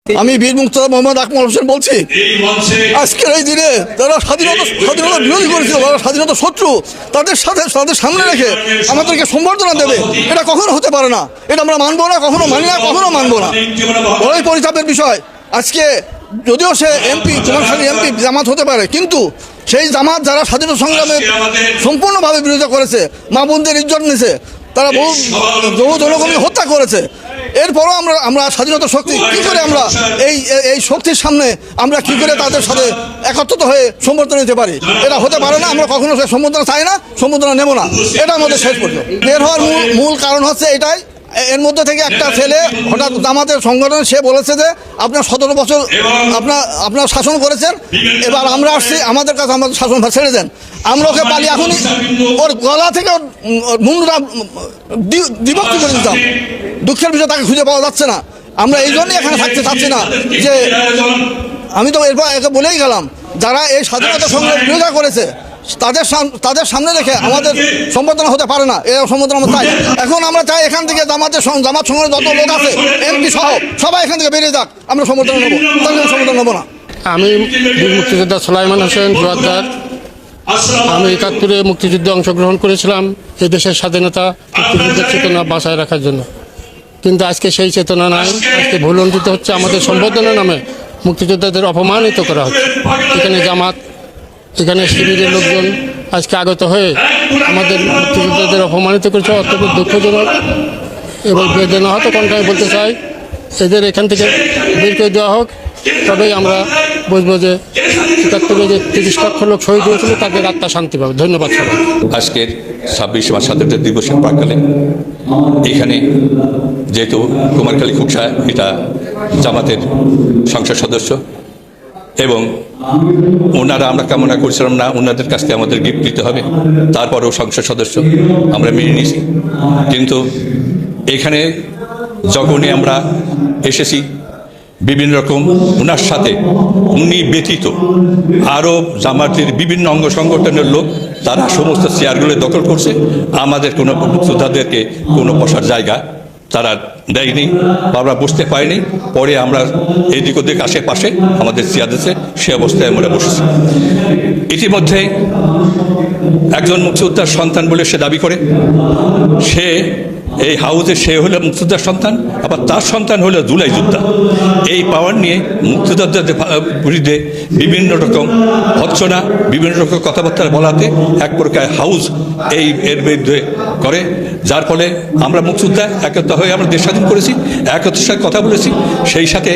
আমি বীর মুক্তিযোদ্ধা মোহাম্মদ আকমল হোসেন বলছি। আজকের এই দিনে যারা স্বাধীনতা বিরোধী করেছিল, যারা স্বাধীনতা শত্রু, তাদের সামনে রেখে আমাদেরকে সম্বর্ধনা দেবে, এটা কখনো হতে পারে না। এটা আমরা মানবো না, কখনো মানি না, কখনো মানবো না। বড়ই পরিতাপের বিষয়, আজকে যদিও সে এমপি, কুমারখালী এমপি জামাত হতে পারে, কিন্তু সেই জামাত যারা স্বাধীনতা সংগ্রামে সম্পূর্ণভাবে বিরোধিতা করেছে, মা বোনদের ইজ্জত নিয়েছে, তারা বহু জনগণকে হত্যা করেছে, এরপরও আমরা স্বাধীনতা শক্তি কী করে আমরা এই শক্তির সামনে আমরা কী করে তাদের সাথে একত্রিত হয়ে সম্বর্ধনা নিতে পারি? এটা হতে পারে না। আমরা কখনো সে সম্বর্ধনা চাই না, সম্বর্ধনা নেব না। এটা আমাদের শেষ পর্যন্ত বের হওয়ার মূল কারণ হচ্ছে এটাই। এর মধ্যে থেকে একটা ছেলে হঠাৎ জামাতের সংগঠন, সে বলেছে যে আপনার 17 বছর আপনার শাসন করেছেন, এবার আমরা আসছি, আমাদের কাছে আমাদের শাসন ছেড়ে দেন। আমরা ওকে পালি এখনই ওর গলা থেকে ওর মুন্ডটা বিভক্তি করে দিতাম। দুঃখের বিষয়, তাকে খুঁজে পাওয়া যাচ্ছে না। আমরা এই জন্যই এখানে থাকতে চাচ্ছি না। যে আমি তো এরপর একে বলেই গেলাম, যারা এই স্বাধীনতা সংগ্রাম বিরোধিতা করেছে তাদের সামনে রেখে আমাদের সম্বোধনা হতে পারে না। এর সম্বোধনা আমরা চাই। এখন আমরা চাই এখান থেকে জামাত সঙ্গে যত লোক আছে, এমপি সহ সবাই এখান থেকে বেরিয়ে যাক। আমরা সম্বোধনা নেবো, তাদের সম্বোধনা নেবো না। আমি বীর মুক্তিযোদ্ধা সোলাইমান হোসেন জোয়ারদার। আমি 71-এ মুক্তিযুদ্ধে অংশগ্রহণ করেছিলাম এই দেশের স্বাধীনতা, মুক্তিযুদ্ধের চেতনা বাঁচায় রাখার জন্য। কিন্তু আজকে সেই চেতনা নাই। আজকে ভুলণ্ঠিত হচ্ছে, আমাদের সম্বোধনার নামে মুক্তিযোদ্ধাদের অপমানিত করা হচ্ছে। এখানে জামাত, এখানে শিবিরের লোকজন আজকে আগত হয়ে আমাদের মুক্তিযোদ্ধাদের অপমানিত করেছে, অত্যন্ত দুঃখজনক এবং বেদনাহত কণ্ঠে আমি বলতে চাই, এদের এখান থেকে বের করে দেওয়া হোক। তবেই আমরা বুঝবো যে 71-এ যে 30 লক্ষ লোক শহীদ হয়েছিল, তাদের আত্মা শান্তি পাবে। ধন্যবাদ সবাই। আজকের 26 মার্চ স্বাধীনতা দিবসের প্রাক্কালে এখানে যেহেতু কুমারখালী খুকসা এটা জামাতের সংসদ সদস্য এবং ওনারা, আমরা কামনা করছিলাম না ওনাদের কাছ থেকে আমাদের গিফট দিতে হবে, তারপরেও সংসদ সদস্য আমরা মেনে নিয়েছি। কিন্তু এখানে যখনই আমরা এসেছি, বিভিন্ন রকম ওনার সাথে উনি ব্যতীত আরও জামাতের বিভিন্ন অঙ্গ সংগঠনের লোক, তারা সমস্ত চেয়ারগুলো দখল করছে। আমাদের কোনো যোদ্ধাদেরকে কোনো বসার জায়গা তারা দেয়নি, আমরা বসতে পারিনি। পরে আমরা এদিক ওদিক আশেপাশে আমাদের চেয়ার দিচ্ছে, সে অবস্থায় আমরা বসেছি। ইতিমধ্যে একজন মুক্তিযোদ্ধার সন্তান বলে সে দাবি করে, সে এই হাউসে সে হলো মুক্তিযোদ্ধার সন্তান, আবার তার সন্তান হলো জুলাই যোদ্ধা। এই পাওয়ার নিয়ে মুক্তিযোদ্ধাদের বিরুদ্ধে বিভিন্ন রকম ভৎসনা, বিভিন্ন রকম কথাবার্তা বলাতে এক প্রকার হাউস এর বিরুদ্ধে করে, যার ফলে আমরা মুক্তিযোদ্ধা একতা হয়ে আমরা দেশ স্বাধীন করেছি, একতার সাথে কথা বলেছি। সেই সাথে